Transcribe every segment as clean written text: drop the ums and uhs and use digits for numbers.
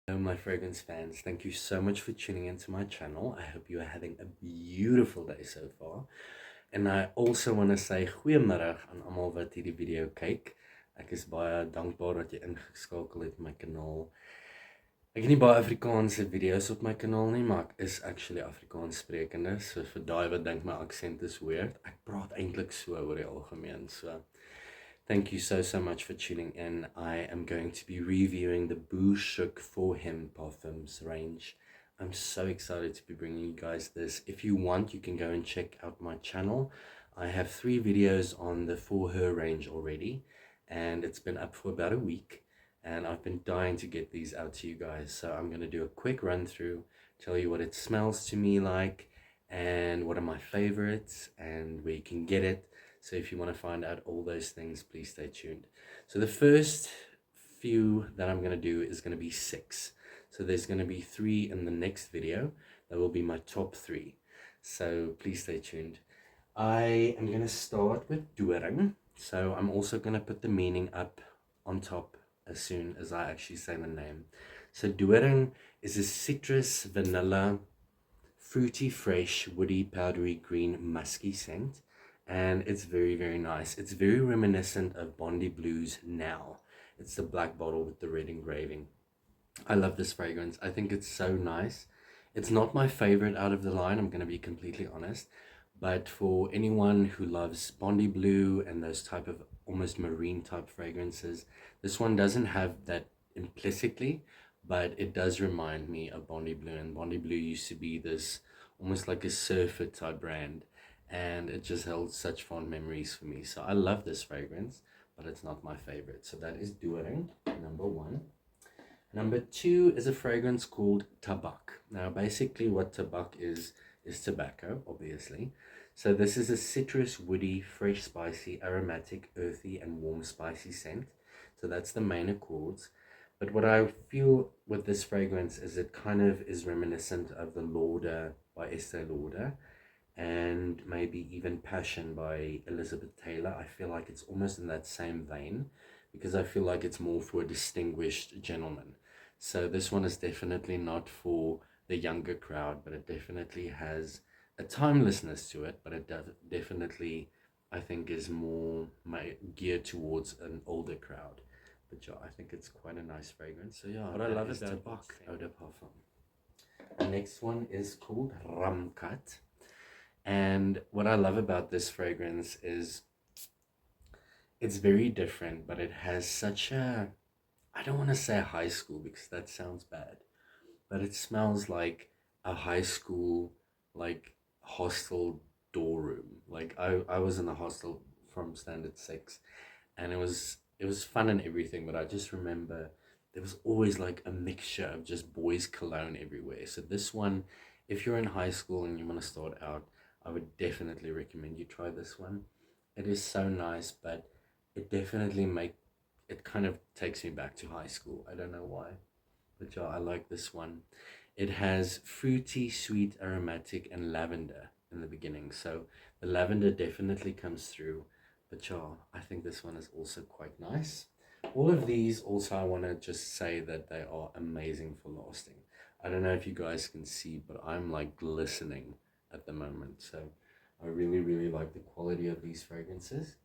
Hello, my fragrance fans. Thank you so much for tuning into my channel. I hope you are having a beautiful day so far. And I also want to say goeiemiddag aan almal wat hierdie video kyk. Ek is baie dankbaar dat jy ingeskakel het op my kanaal. Ek het nie baie Afrikaanse video's op my kanaal nie, maar ek is actually Afrikaans sprekende. So vir daai wat dink my aksent is weird, ek praat eintlik so oor die algemeen. So thank you so much for tuning in. I am going to be reviewing the Soek For Him Parfums range. I'm so excited to be bringing you guys this. If you want, you can go and check out my channel. I have 3 videos on the For Her range already, and it's been up for about a week, and I've been dying to get these out to you guys. So I'm going to do a quick run through, tell you what it smells to me like, and what are my favorites, and where you can get it. So if you want to find out all those things, please stay tuned. So the first few that I'm going to do is going to be 6. So there's going to be 3 in the next video. That will be my top 3. So please stay tuned. I am going to start with Doering. So I'm also going to put the meaning up on top as soon as I actually say the name. So Doering is a citrus, vanilla, fruity, fresh, woody, powdery, green, musky scent. And it's very nice. It's very reminiscent of Bondi Blues Now. It's the black bottle with the red engraving. I love this fragrance. I think it's so nice. It's not my favorite out of the line, I'm going to be completely honest. But for anyone who loves Bondi Blue and those type of almost marine type fragrances, this one doesn't have that implicitly, but it does remind me of Bondi Blue. And Bondi Blue used to be this almost like a surfer type brand, and it just held such fond memories for me. So I love this fragrance, but it's not my favorite. So that is Doering, number 1. Number 2 is a fragrance called Tabak. Now basically what tabak is tobacco, obviously. So this is a citrus, woody, fresh, spicy, aromatic, earthy, and warm spicy scent. So that's the main accords. But what I feel with this fragrance is it kind of is reminiscent of the Lauder by Estee Lauder, and maybe even Passion by Elizabeth Taylor. I feel like it's almost in that same vein, because I feel like it's more for a distinguished gentleman. So this one is definitely not for the younger crowd, but it definitely has a timelessness to it, but it definitely, I think, is more geared towards an older crowd. But yeah, I think it's quite a nice fragrance. So yeah, what I love is Tabak Eau de Parfum. The next one is called Ramkat. And what I love about this fragrance is it's very different, but it has such a, I don't want to say high school because that sounds bad, but it smells like a high school, like hostel door room. Like I was in a hostel from standard 6, and it was fun and everything, but I just remember there was always like a mixture of just boys cologne everywhere. So this one, if you're in high school and you want to start out, I would definitely recommend you try this one. It is so nice, but it definitely it kind of takes me back to high school. I don't know why, but yeah, I like this one. It has fruity, sweet, aromatic, and lavender in the beginning. So the lavender definitely comes through, but yeah, I think this one is also quite nice. All of these also, I want to just say that they are amazing for lasting. I don't know if you guys can see, but I'm like glistening at the moment. So I really like the quality of these fragrances.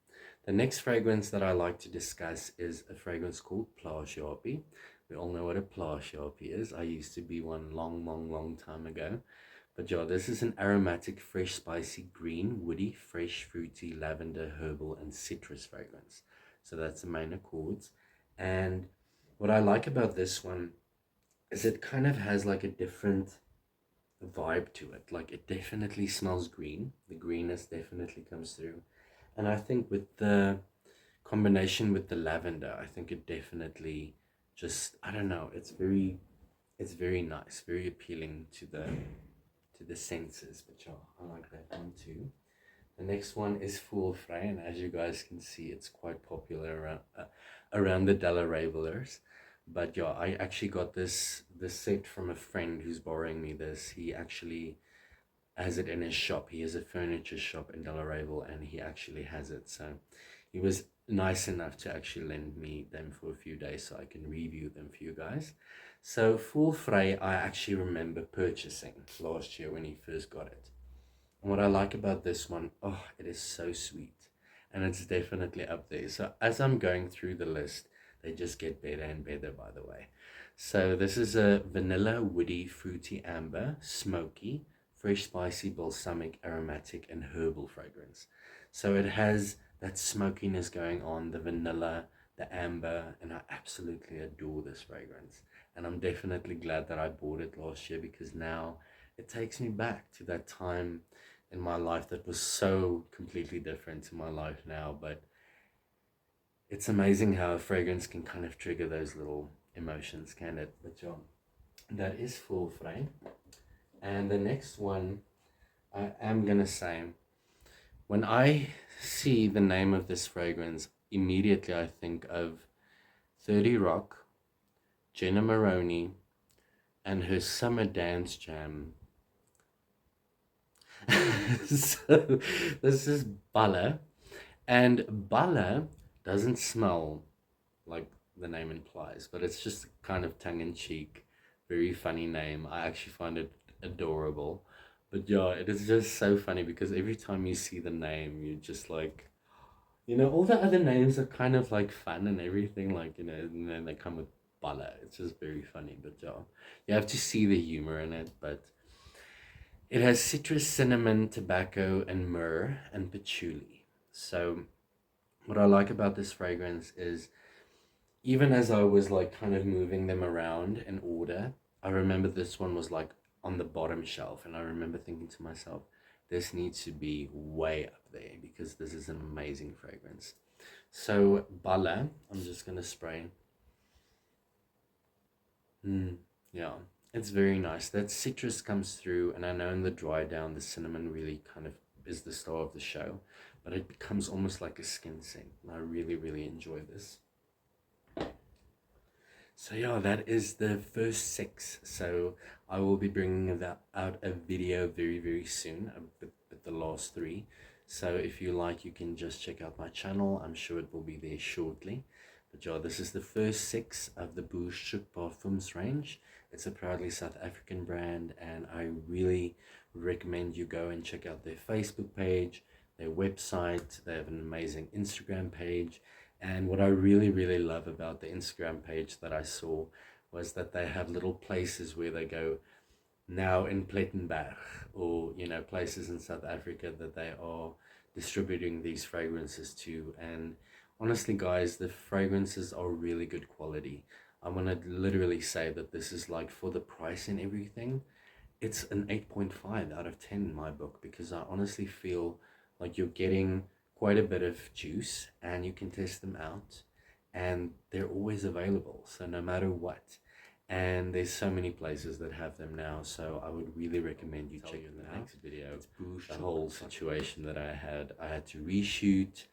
The next fragrance that I like to discuss is a fragrance called Plaasjaapie. We all know what a Plaasjaapie is. I used to be one long time ago. But yeah, this is an aromatic, fresh, spicy, green, woody, fresh, fruity, lavender, herbal, and citrus fragrance. So that's the main accords. And what I like about this one is it kind of has like a different vibe to it. Like it definitely smells green. The greenness definitely comes through. And I think with the combination with the lavender, I think it definitely just, I don't know, it's very nice, very appealing to the senses. But yeah, I like that one too. The next one is Voelvrij, and as you guys can see, it's quite popular around the Della Ravelers. But yeah, I actually got this set from a friend who's borrowing me this. He actually has it in his shop. He has a furniture shop in Della Ravel, and he actually has it. So he was nice enough to actually lend me them for a few days so I can review them for you guys. So Voelvrye, I actually remember purchasing last year when he first got it. And what I like about this one, oh, it is so sweet. And it's definitely up there. So as I'm going through the list, they just get better and better, by the way. So this is a vanilla, woody, fruity amber, smoky, fresh, spicy, balsamic, aromatic, and herbal fragrance. So it has that smokiness going on, the vanilla, the amber, and I absolutely adore this fragrance. And I'm definitely glad that I bought it last year, because now it takes me back to that time in my life that was so completely different to my life now. But it's amazing how a fragrance can kind of trigger those little emotions, can it? But yeah, that is Voelvrye. And the next one, I am gonna say, when I see the name of this fragrance, immediately I think of 30 Rock, Jenna Maroney, and her Summer Dance Jam. So this is Bala, and Bala doesn't smell like the name implies, but it's just kind of tongue-in-cheek, very funny name. I actually find it adorable. But yeah, it is just so funny because every time you see the name, you just like, all the other names are kind of like fun and everything, like, and then they come with Bala. It's just very funny. But yeah, you have to see the humor in it. But it has citrus, cinnamon, tobacco, and myrrh and patchouli. So what I like about this fragrance is, even as I was like kind of moving them around in order, I remember this one was like on the bottom shelf, and I remember thinking to myself, this needs to be way up there because this is an amazing fragrance. So Bala, I'm just gonna spray. Yeah, it's very nice. That citrus comes through, and I know in the dry down, the cinnamon really kind of is the star of the show, but it becomes almost like a skin scent, and I really, really enjoy this. So yeah, that is the first 6. So I will be bringing that out a video very, very soon with the last 3. So if you like, you can just check out my channel. I'm sure it will be there shortly. But yeah, this is the first 6 of the Boer Soek Parfums range. It's a proudly South African brand, and I really recommend you go and check out their Facebook page, their website. They have an amazing Instagram page. And what I really, really love about the Instagram page that I saw was that they have little places where they go now in Plettenberg, or, places in South Africa that they are distributing these fragrances to. And honestly, guys, the fragrances are really good quality. I want to literally say that this is like, for the price and everything, it's an 8.5 out of 10 in my book, because I honestly feel like you're getting quite a bit of juice and you can test them out, and they're always available, so no matter what. And there's so many places that have them now, so I would really recommend you check in the next video. The whole situation that I had to reshoot.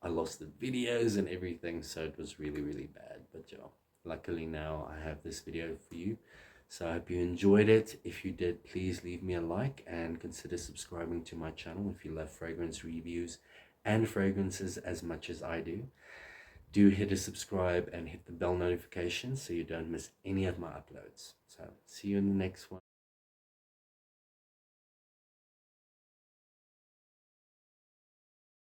I lost the videos and everything, so it was really, really bad. But yeah, luckily now I have this video for you. So I hope you enjoyed it. If you did, please leave me a like and consider subscribing to my channel if you love fragrance reviews and fragrances as much as I do. Do hit a subscribe and hit the bell notification so you don't miss any of my uploads. So see you in the next one.